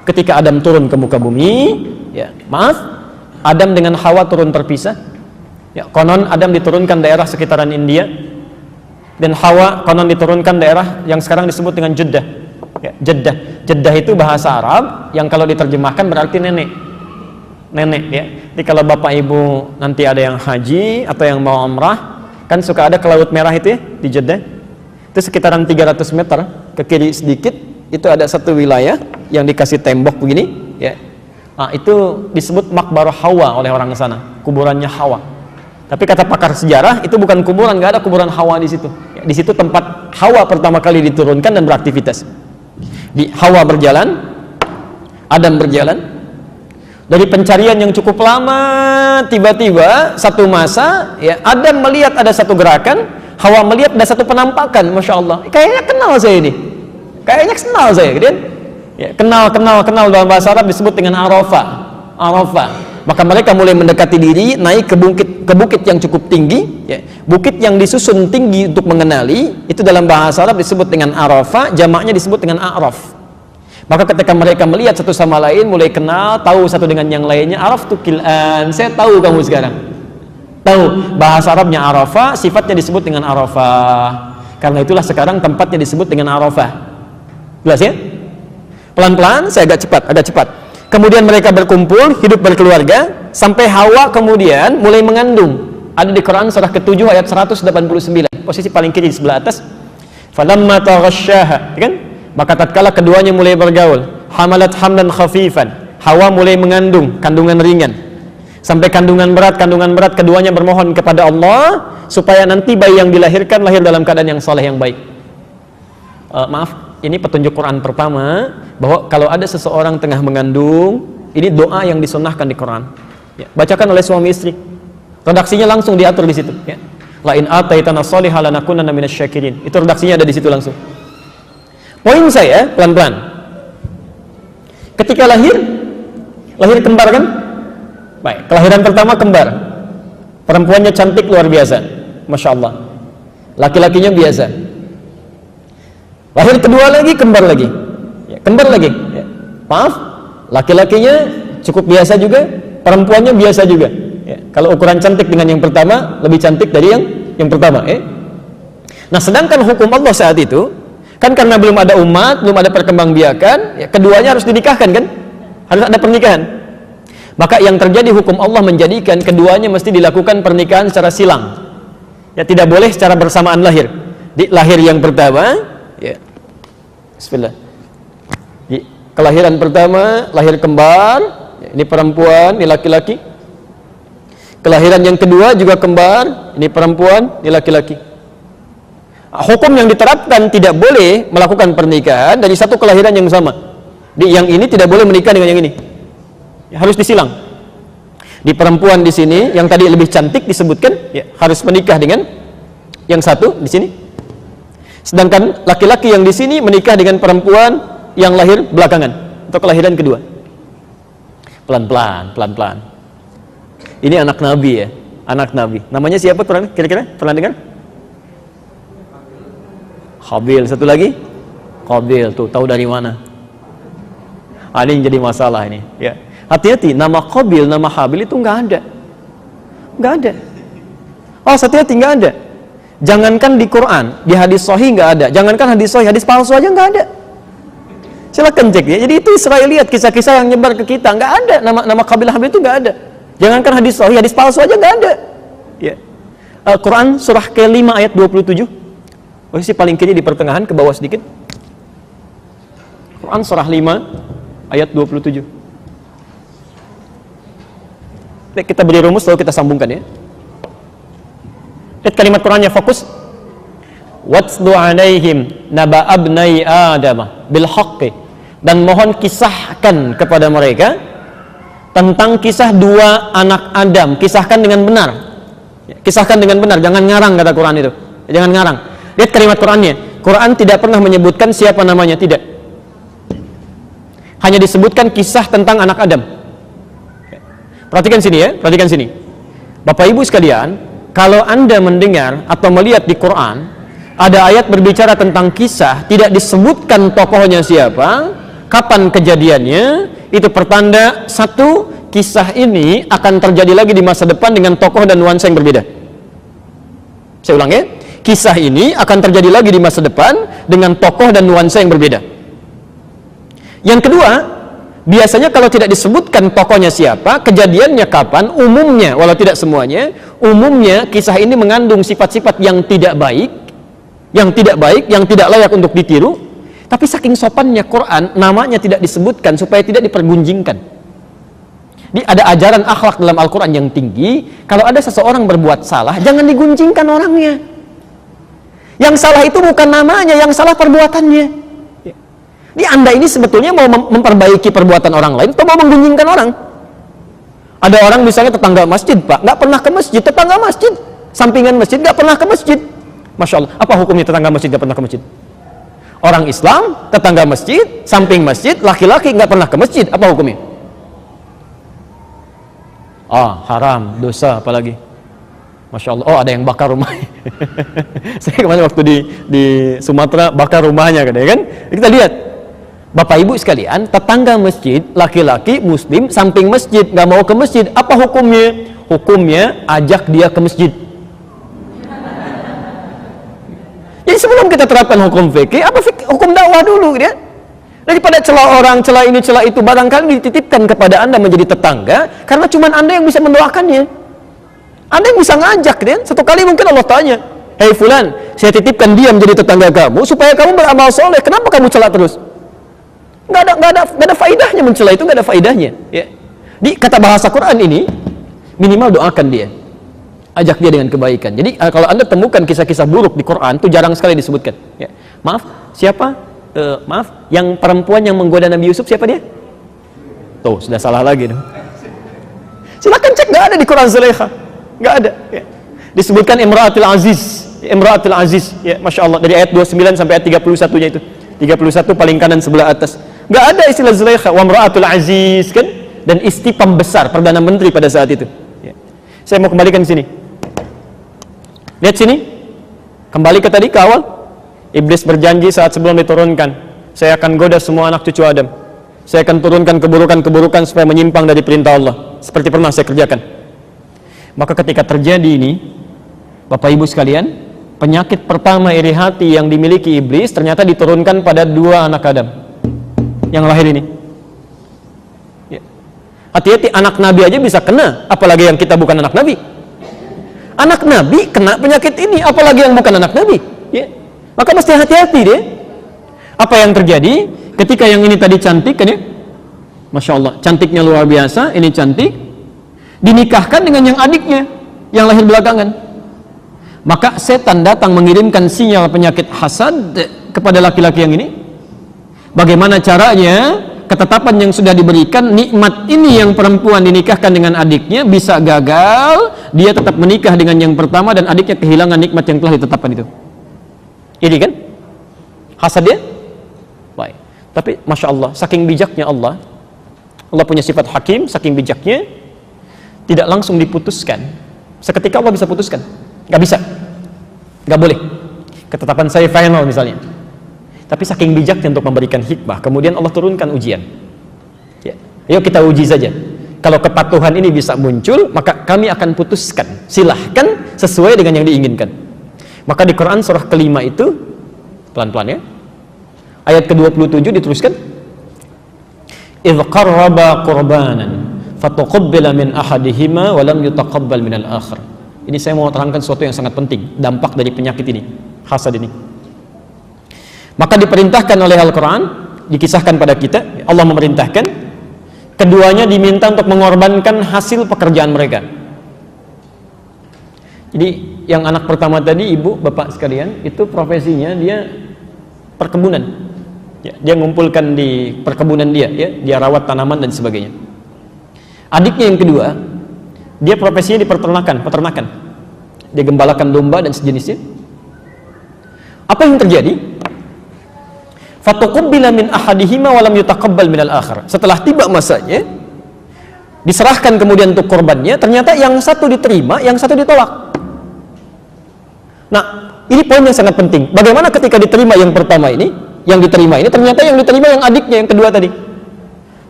ketika Adam turun ke muka bumi, ya, maaf, Adam dengan Hawa turun terpisah. Ya, konon Adam diturunkan daerah sekitaran India, dan Hawa konon diturunkan daerah yang sekarang disebut dengan Jeddah. Ya, Jeddah. Jeddah itu bahasa Arab yang kalau diterjemahkan berarti nenek. Nenek, ya. Jadi kalau bapak ibu nanti ada yang haji atau yang mau umrah, kan suka ada ke Laut Merah itu ya, di Jeddah. Itu sekitaran 300 meter ke kiri sedikit, itu ada satu wilayah yang dikasih tembok begini, ya. Nah, itu disebut Makbarah Hawa oleh orang sana, kuburannya Hawa. Tapi kata pakar sejarah, itu bukan kuburan, nggak ada kuburan Hawa di situ. Ya, di situ tempat Hawa pertama kali diturunkan dan beraktivitas. Di Hawa berjalan, Adam berjalan. Dari pencarian yang cukup lama, tiba-tiba satu masa, ya, Adam melihat ada satu gerakan, Hawa melihat ada satu penampakan, masya Allah. Kayaknya kenal saya ini, kayaknya kenal saya, gitu. Ya, kenal dalam bahasa Arab disebut dengan Arafah. Maka mereka mulai mendekati diri, naik ke bukit yang cukup tinggi, ya. Bukit yang disusun tinggi untuk mengenali, itu dalam bahasa Arab disebut dengan Arafah, jamaknya disebut dengan A'raf. Maka ketika mereka melihat satu sama lain, mulai kenal, tahu satu dengan yang lainnya, Araf tu kil'an, saya tahu kamu sekarang. Tahu, bahasa Arabnya Arafah, sifatnya disebut dengan Arafah. Karena itulah sekarang tempatnya disebut dengan Arafah. Jelas ya? Pelan-pelan, saya agak cepat. Kemudian mereka berkumpul, hidup berkeluarga, sampai Hawa kemudian mulai mengandung. Ada di Quran surah ke-7 ayat 189, posisi paling kiri di sebelah atas. Falamma taghasyaha, kan? Maka tatkala keduanya mulai bergaul, hamalat hamlan khafifan, Hawa mulai mengandung kandungan ringan. Sampai kandungan berat, keduanya bermohon kepada Allah supaya nanti bayi yang dilahirkan lahir dalam keadaan yang saleh, yang baik. Maaf, ini petunjuk Quran pertama bahwa kalau ada seseorang tengah mengandung, ini doa yang disunnahkan di Quran. Ya, bacakan oleh suami istri. Redaksinya langsung diatur di situ. Ya. La in ataitana shalihan lanakunanna minasyakirin. Itu redaksinya ada di situ langsung. Poin saya pelan-pelan. Ketika lahir kembar kan? Baik, kelahiran pertama kembar. Perempuannya cantik luar biasa, masya Allah. Laki-lakinya biasa. Lahir kedua lagi kembar lagi. Ya, kembar lagi. Ya. Maaf, laki-lakinya cukup biasa juga, perempuannya biasa juga. Ya. Kalau ukuran cantik dengan yang pertama lebih cantik dari yang pertama. Nah, sedangkan hukum Allah saat itu kan karena belum ada umat, belum ada perkembangbiakan, ya, keduanya harus dinikahkan kan? Harus ada pernikahan. Maka yang terjadi hukum Allah menjadikan keduanya mesti dilakukan pernikahan secara silang. Ya, tidak boleh secara bersamaan lahir. Di lahir yang pertama, ya. Bismillah. Di kelahiran pertama, lahir kembar, ya, ini perempuan, ini laki-laki. Kelahiran yang kedua juga kembar, ini perempuan, ini laki-laki. Hukum yang diterapkan tidak boleh melakukan pernikahan dari satu kelahiran yang sama. Yang ini tidak boleh menikah dengan yang ini. Harus disilang. Di perempuan di sini yang tadi lebih cantik disebutkan, ya, harus menikah dengan yang satu di sini. Sedangkan laki-laki yang di sini menikah dengan perempuan yang lahir belakangan atau kelahiran kedua. Pelan-pelan. Ini anak Nabi ya, anak Nabi. Namanya siapa kira-kira? Pernah dengar? Habil, satu lagi Qabil, tuh tahu dari mana? Ini yang jadi masalah ini. Ya, hati-hati, nama Qabil, nama Habil itu nggak ada. Oh, hati-hati, nggak ada. Jangankan di Quran, di hadis sahih nggak ada. Jangankan hadis sahih, hadis palsu aja nggak ada. Silakan cek ya. Jadi itu Israeliat, kisah-kisah yang nyebar ke kita, nggak ada nama Qabil Habil itu nggak ada. Jangankan hadis sahih, hadis palsu aja nggak ada. Ya. Quran surah ke-5 ayat 27. Posisi paling kiri di pertengahan, ke bawah sedikit. Quran surah 5 ayat 27. Kita beri rumus lalu kita sambungkan ya. Lihat kalimat Qurannya, fokus. Watslu alaihim naba abnai Adam bil haqqi, dan mohon kisahkan kepada mereka tentang kisah dua anak Adam. Kisahkan dengan benar. Kisahkan dengan benar, jangan ngarang kata Quran itu. Jangan ngarang. Lihat kalimat Qurannya. Quran tidak pernah menyebutkan siapa namanya, tidak. Hanya disebutkan kisah tentang anak Adam. Perhatikan sini ya, perhatikan sini. Bapak Ibu sekalian, kalau Anda mendengar atau melihat di Quran ada ayat berbicara tentang kisah, tidak disebutkan tokohnya siapa, Kapan kejadiannya? Itu pertanda satu, kisah ini akan terjadi lagi di masa depan dengan tokoh dan nuansa yang berbeda. Saya ulang ya, kisah ini akan terjadi lagi di masa depan dengan tokoh dan nuansa yang berbeda. Yang kedua, biasanya kalau tidak disebutkan tokohnya siapa, kejadiannya kapan, umumnya, walau tidak semuanya, umumnya kisah ini mengandung sifat-sifat yang tidak baik, yang tidak layak untuk ditiru. Tapi saking sopannya Quran, namanya tidak disebutkan supaya tidak dipergunjingkan. Jadi ada ajaran akhlak dalam Al-Quran yang tinggi. Kalau ada seseorang berbuat salah, jangan digunjingkan orangnya. Yang salah itu bukan namanya, yang salah perbuatannya. Jadi Anda ini sebetulnya mau memperbaiki perbuatan orang lain atau mau menggunjingkan orang? Ada orang misalnya tetangga masjid, Pak, nggak pernah ke masjid, tetangga masjid, sampingan masjid nggak pernah ke masjid. Masya Allah, apa hukumnya tetangga masjid nggak pernah ke masjid? Orang Islam, tetangga masjid, samping masjid, laki-laki nggak pernah ke masjid, apa hukumnya? Haram, dosa, apalagi. Masya Allah, ada yang bakar rumahnya. Saya kemarin waktu di Sumatera bakar rumahnya, kan? Kita lihat, Bapak Ibu sekalian, tetangga masjid, laki-laki, muslim, samping masjid, nggak mau ke masjid, apa hukumnya? Hukumnya ajak dia ke masjid. Jadi sebelum kita terapkan hukum fikih, hukum dakwah dulu, ya. Daripada celah orang, celah ini, celah itu, barangkali dititipkan kepada Anda menjadi tetangga, karena cuma Anda yang bisa mendoakannya. Anda yang bisa ngajak, ya. Satu kali mungkin Allah tanya, hei fulan, saya titipkan dia menjadi tetangga kamu, supaya kamu beramal soleh, kenapa kamu celah terus? Nggak ada faidahnya mencela itu, nggak ada faidahnya. Ya. Di kata bahasa Quran ini, minimal doakan dia. Ajak dia dengan kebaikan. Jadi kalau Anda temukan kisah-kisah buruk di Quran itu jarang sekali disebutkan. Ya. Maaf, siapa? Yang perempuan yang menggoda Nabi Yusuf siapa dia? Tuh, sudah salah lagi. Silakan cek, nggak ada di Quran Zulaikha, nggak ada. Ya. Disebutkan Imra'atul Aziz. Ya, Masya Allah, dari ayat 29 sampai ayat 31-nya itu. 31 paling kanan sebelah atas. Nggak ada istilah Zulaikha, wa Imra'atul Aziz, kan? Dan istri pembesar, Perdana Menteri pada saat itu. Ya. Saya mau kembalikan ke sini. Lihat sini, kembali ke tadi ke awal. Iblis berjanji saat sebelum diturunkan, saya akan goda semua anak cucu Adam, saya akan turunkan keburukan-keburukan supaya menyimpang dari perintah Allah, seperti pernah saya kerjakan. Maka ketika terjadi ini, Bapak Ibu sekalian, penyakit pertama iri hati yang dimiliki iblis ternyata diturunkan pada dua anak Adam yang lahir ini. Ya. Hati-hati, anak Nabi aja bisa kena, apalagi yang kita bukan anak Nabi. Anak Nabi kena penyakit ini, apalagi yang bukan anak Nabi. Ya. Maka mesti hati-hati dia. Apa yang terjadi ketika yang ini tadi cantik, kan ya? Masya Allah, cantiknya luar biasa, ini cantik, dinikahkan dengan yang adiknya yang lahir belakangan. Maka setan datang mengirimkan sinyal penyakit hasad kepada laki-laki yang ini. Bagaimana caranya? Ketetapan yang sudah diberikan, nikmat ini yang perempuan dinikahkan dengan adiknya bisa gagal, dia tetap menikah dengan yang pertama dan adiknya kehilangan nikmat yang telah ditetapkan itu. Ini kan hasad dia? Baik. Tapi Masya Allah, saking bijaknya Allah punya sifat hakim, saking bijaknya, tidak langsung diputuskan. Seketika Allah bisa putuskan. Nggak bisa, nggak boleh. Ketetapan saya final misalnya. Tapi saking bijaknya untuk memberikan hikmah, kemudian Allah turunkan ujian. Ya. Yuk kita uji saja. Kalau kepatuhan ini bisa muncul, maka kami akan putuskan. Silahkan sesuai dengan yang diinginkan. Maka di Quran surah kelima itu, pelan-pelan ya, ayat ke-27 diteruskan. إِذْ قَرَّبَا قُرْبَانًا فَتُقُبِّلَ مِنْ أَحَدِهِمَا وَلَمْ يُتَقَبَّلْ مِنَ الْآخَرِ. Ini saya mau terangkan sesuatu yang sangat penting, dampak dari penyakit ini, hasad ini. Maka diperintahkan oleh Al-Quran, dikisahkan pada kita, Allah memerintahkan, keduanya diminta untuk mengorbankan hasil pekerjaan mereka. Jadi yang anak pertama tadi, ibu, bapak sekalian, itu profesinya dia perkebunan. Ya, dia ngumpulkan di perkebunan dia, ya, dia rawat tanaman dan sebagainya. Adiknya yang kedua, dia profesinya di peternakan. Dia gembalakan domba dan sejenisnya. Apa yang terjadi? Fatuqabbala min ahadihima wa lam yutaqabbal minal akhar. Setelah tiba masanya, diserahkan kemudian untuk korbannya, ternyata yang satu diterima, yang satu ditolak. Nah, ini poin yang sangat penting. Bagaimana ketika diterima yang pertama ini, yang diterima ini, ternyata yang diterima yang adiknya yang kedua tadi.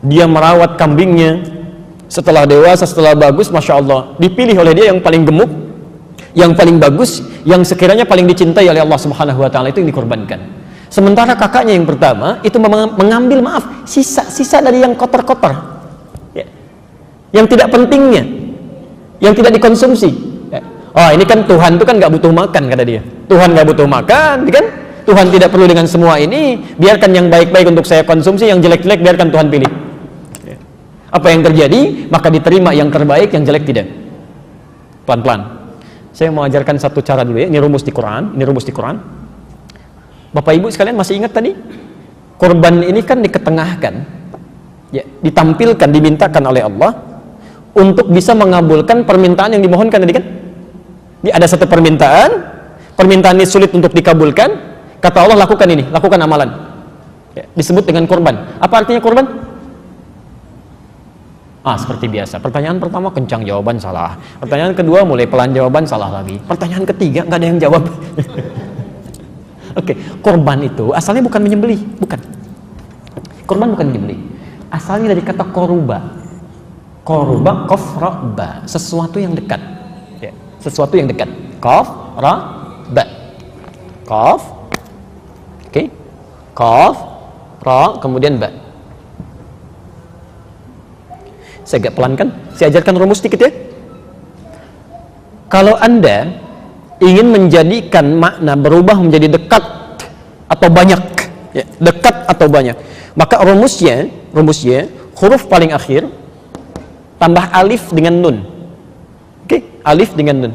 Dia merawat kambingnya, setelah dewasa, setelah bagus, Masya Allah, dipilih oleh dia yang paling gemuk, yang paling bagus, yang sekiranya paling dicintai oleh Allah Subhanahu wa Ta'ala, itu yang dikorbankan. Sementara kakaknya yang pertama itu mengambil, maaf, sisa dari yang kotor-kotor, ya, yang tidak pentingnya, yang tidak dikonsumsi. Ya. Oh, ini kan Tuhan itu kan nggak butuh makan, kata dia. Tuhan nggak butuh makan, kan? Tuhan tidak perlu dengan semua ini. Biarkan yang baik-baik untuk saya konsumsi, yang jelek-jelek biarkan Tuhan pilih. Ya. Apa yang terjadi? Maka diterima yang terbaik, yang jelek tidak. Pelan-pelan. Saya mau ajarkan satu cara dulu ya. Ini rumus di Quran. Ini rumus di Quran. Bapak Ibu sekalian masih ingat tadi? Korban ini kan diketengahkan, ya, ditampilkan, dimintakan oleh Allah untuk bisa mengabulkan permintaan yang dimohonkan tadi kan? Ada satu permintaan ini sulit untuk dikabulkan, kata Allah lakukan ini, lakukan amalan. Ya, disebut dengan korban. Apa artinya korban? Seperti biasa. Pertanyaan pertama kencang, jawaban salah. Pertanyaan kedua mulai pelan, jawaban salah lagi. Pertanyaan ketiga nggak ada yang jawab. Oke, korban itu asalnya bukan menyembelih, bukan. Korban bukan menyembelih. Asalnya dari kata koruba. Koruba, kof, ra, ba. Sesuatu yang dekat. Ya, sesuatu yang dekat. Kof, ra, ba. Kof. Oke. Kof, ra, kemudian ba. Saya agak pelan kan? Saya ajarkan rumus sedikit ya. Kalau Anda ingin menjadikan makna berubah menjadi dekat atau banyak, ya, dekat atau banyak, maka rumusnya huruf paling akhir tambah alif dengan nun. Oke, alif dengan nun.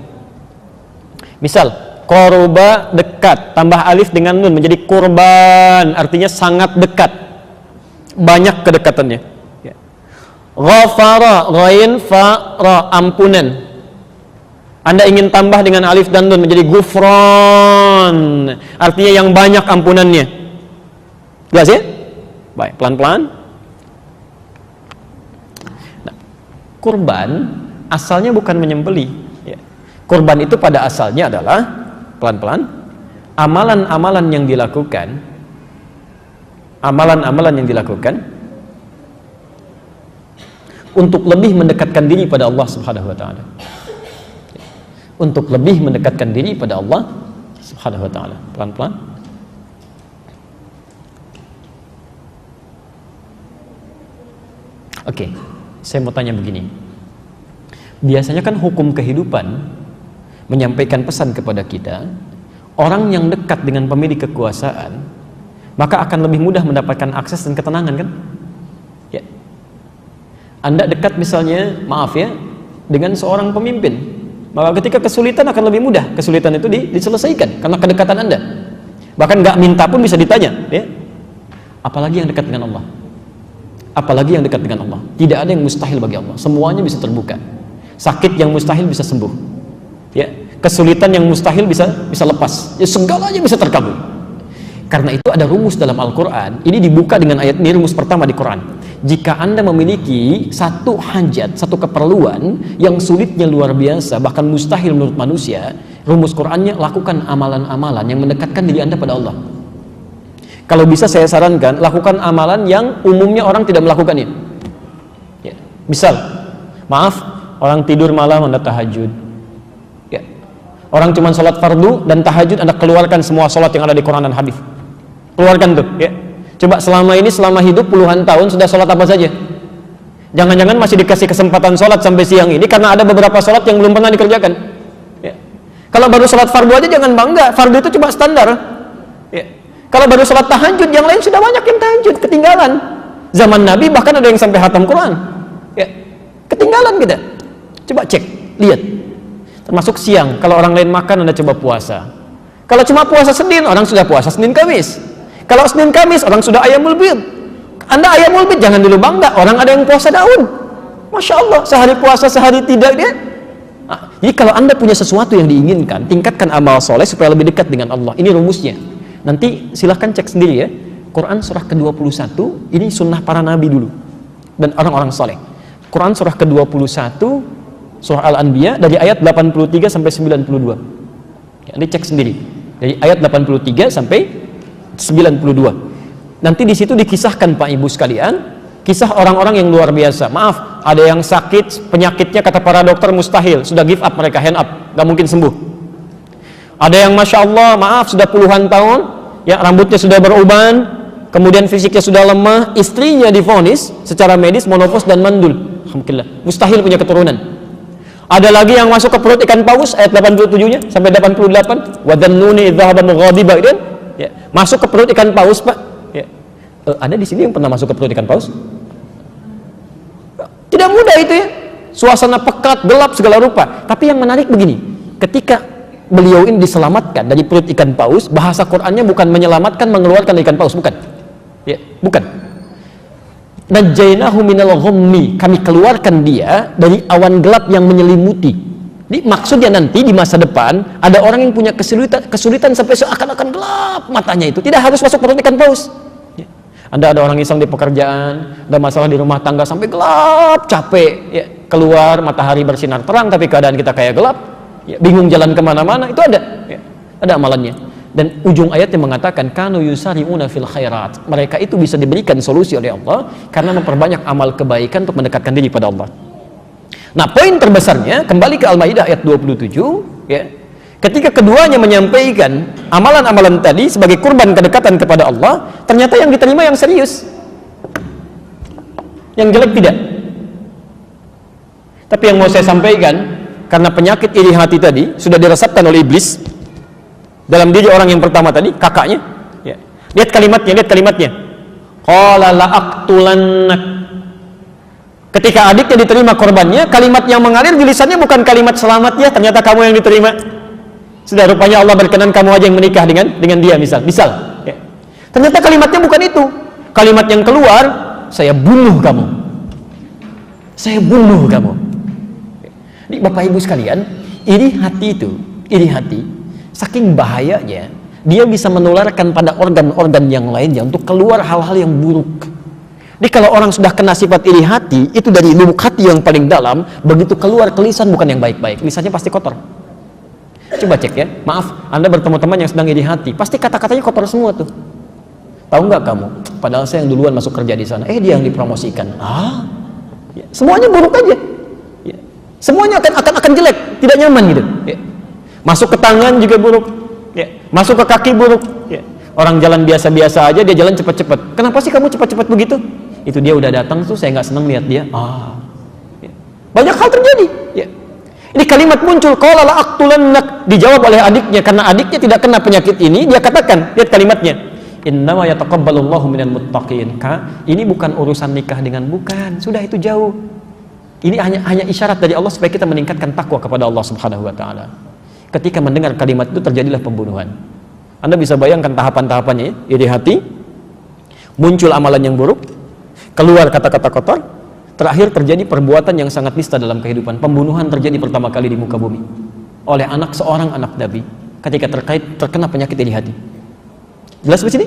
Misal, koruba dekat, tambah alif dengan nun menjadi kurban, artinya sangat dekat, banyak kedekatannya. Ghafara, ghain, fa, ra, ampunan. Anda ingin tambah dengan alif dan nun menjadi gufron, artinya yang banyak ampunannya. Jelas ya? Baik, pelan-pelan. Nah, kurban asalnya bukan menyembelih. Ya. Kurban itu pada asalnya adalah, pelan-pelan, amalan-amalan yang dilakukan, untuk lebih mendekatkan diri pada Allah Subhanahu wa Ta'ala. Untuk lebih mendekatkan diri pada Allah Subhanahu wa Ta'ala. Pelan-pelan. Oke, saya mau tanya begini. Biasanya kan hukum kehidupan menyampaikan pesan kepada kita, orang yang dekat dengan pemilik kekuasaan maka akan lebih mudah mendapatkan akses dan ketenangan kan? Ya. Anda dekat misalnya, maaf ya, dengan seorang pemimpin, maka ketika kesulitan akan lebih mudah kesulitan itu diselesaikan karena kedekatan Anda. Bahkan nggak minta pun bisa ditanya, ya. Apalagi yang dekat dengan Allah. Apalagi yang dekat dengan Allah. Tidak ada yang mustahil bagi Allah. Semuanya bisa terbuka. Sakit yang mustahil bisa sembuh. Ya, kesulitan yang mustahil bisa lepas. Ya, segalanya bisa terkabul. Karena itu ada rumus dalam Al-Quran. Ini dibuka dengan ayat ini, rumus pertama di Quran. Jika Anda memiliki satu hajat, satu keperluan yang sulitnya luar biasa, bahkan mustahil menurut manusia, rumus Qurannya, lakukan amalan-amalan yang mendekatkan diri Anda pada Allah. Kalau bisa saya sarankan, lakukan amalan yang umumnya orang tidak melakukannya. Ya. Misal, maaf, orang tidur malam Anda tahajud. Ya. Orang cuma sholat fardu dan tahajud, Anda keluarkan semua sholat yang ada di Quran dan hadis. Keluarkan tuh, ya. Coba selama hidup puluhan tahun sudah sholat apa saja? Jangan-jangan masih dikasih kesempatan sholat sampai siang ini karena ada beberapa sholat yang belum pernah dikerjakan. Ya. Kalau baru sholat fardu aja jangan bangga, fardu itu cuma standar. Ya. Kalau baru sholat tahajud, yang lain sudah banyak yang tahajud, ketinggalan. Zaman Nabi bahkan ada yang sampai khatam Quran. Ya. Ketinggalan kita. Coba cek, lihat. Termasuk siang, kalau orang lain makan Anda coba puasa. Kalau cuma puasa Senin, orang sudah puasa Senin Kamis. Kalau Senin Kamis, orang sudah ayamul bid. Anda ayamul bid, jangan dulu bangga. Orang ada yang puasa daun. Masya Allah, sehari puasa, sehari tidak dia. Jadi kalau Anda punya sesuatu yang diinginkan, tingkatkan amal soleh supaya lebih dekat dengan Allah. Ini rumusnya. Nanti silahkan cek sendiri ya. Quran surah ke-21, ini sunnah para nabi dulu. Dan orang-orang soleh. Quran surah ke-21, surah Al-Anbiya, dari ayat 83 sampai 92. Ya, ini cek sendiri. Dari ayat 83 sampai 92. Nanti di situ dikisahkan Pak Ibu sekalian, kisah orang-orang yang luar biasa. Maaf, ada yang sakit, penyakitnya kata para dokter mustahil, sudah give up mereka, hand up, gak mungkin sembuh. Ada yang Masya Allah, maaf, sudah puluhan tahun, ya rambutnya sudah beruban, kemudian fisiknya sudah lemah, istrinya divonis secara medis monopos dan mandul. Alhamdulillah, mustahil punya keturunan. Ada lagi yang masuk ke perut ikan paus, ayat 87-nya sampai 88, wa dhannuni idh dhahaba mughadiba, gitu kan? Ya, masuk ke perut ikan paus, Pak. Ya. Ada di sini yang pernah masuk ke perut ikan paus? Tidak mudah itu ya. Suasana pekat, gelap segala rupa. Tapi yang menarik begini, ketika beliau ini diselamatkan dari perut ikan paus, bahasa Qur'annya bukan menyelamatkan, mengeluarkan ikan paus, bukan. Ya, bukan. Najainahu minal ghammi, kami keluarkan dia dari awan gelap yang menyelimuti. Jadi maksudnya nanti di masa depan ada orang yang punya kesulitan sampai seakan-akan gelap matanya itu, tidak harus masuk perut ikan paus. Ya. Anda ada orang iseng di pekerjaan, ada masalah di rumah tangga sampai gelap, capek, ya. Keluar matahari bersinar terang tapi keadaan kita kayak gelap, ya. Bingung jalan kemana-mana, itu ada, ya. Ada amalannya. Dan ujung ayatnya mengatakan kanu yusari'una fil khairat, mereka itu bisa diberikan solusi oleh Allah karena memperbanyak amal kebaikan untuk mendekatkan diri pada Allah. Nah, poin terbesarnya kembali ke Al-Maidah ayat 27, ya. Ketika keduanya menyampaikan amalan-amalan tadi sebagai kurban kedekatan kepada Allah, ternyata yang diterima yang serius, yang jelek tidak. Tapi yang mau saya sampaikan, karena penyakit iri hati tadi sudah diresapkan oleh iblis dalam diri orang yang pertama tadi, kakaknya, ya. Lihat kalimatnya, qala la aqtulannak. Ketika adiknya diterima korbannya, kalimat yang mengalir di lisannya bukan kalimat selamat ya, ternyata kamu yang diterima. Sudah, rupanya Allah berkenan kamu aja yang menikah dengan dia, misal, ya. Ternyata kalimatnya bukan itu. Kalimat yang keluar, saya bunuh kamu. Saya bunuh kamu. Jadi Bapak Ibu sekalian, iri hati, saking bahayanya, dia bisa menularkan pada organ-organ yang lainnya untuk keluar hal-hal yang buruk. Jadi kalau orang sudah kena sifat iri hati, itu dari lubuk hati yang paling dalam, begitu keluar ke lisan bukan yang baik-baik, lisannya pasti kotor. Coba cek ya, maaf, Anda bertemu teman yang sedang iri hati, pasti kata-katanya kotor semua tuh. Tahu nggak kamu? Padahal saya yang duluan masuk kerja di sana, dia yang dipromosikan. Ya, semuanya buruk aja. Ya, semuanya akan jelek, tidak nyaman gitu. Ya. Masuk ke tangan juga buruk, ya. Masuk ke kaki buruk, ya. Orang jalan biasa-biasa aja, dia jalan cepat-cepat. Kenapa sih kamu cepat-cepat begitu? Itu dia udah datang tuh, saya nggak seneng lihat dia. Ya. Banyak hal terjadi. Ya. Ini kalimat muncul, qala la aqtulannak, dijawab oleh adiknya karena adiknya tidak kena penyakit ini. Dia katakan, lihat kalimatnya, innama yataqabbalullahu minal muttaqin. Ini bukan urusan nikah dengan bukan, sudah itu jauh. Ini hanya isyarat dari Allah supaya kita meningkatkan takwa kepada Allah Subhanahu wa taala. Ketika mendengar kalimat itu terjadilah pembunuhan. Anda bisa bayangkan tahapan-tahapannya, iri hati, muncul amalan yang buruk, keluar kata-kata kotor, terakhir terjadi perbuatan yang sangat nista dalam kehidupan. Pembunuhan terjadi pertama kali di muka bumi oleh seorang anak Nabi ketika terkena penyakit iri hati. Jelas di sini?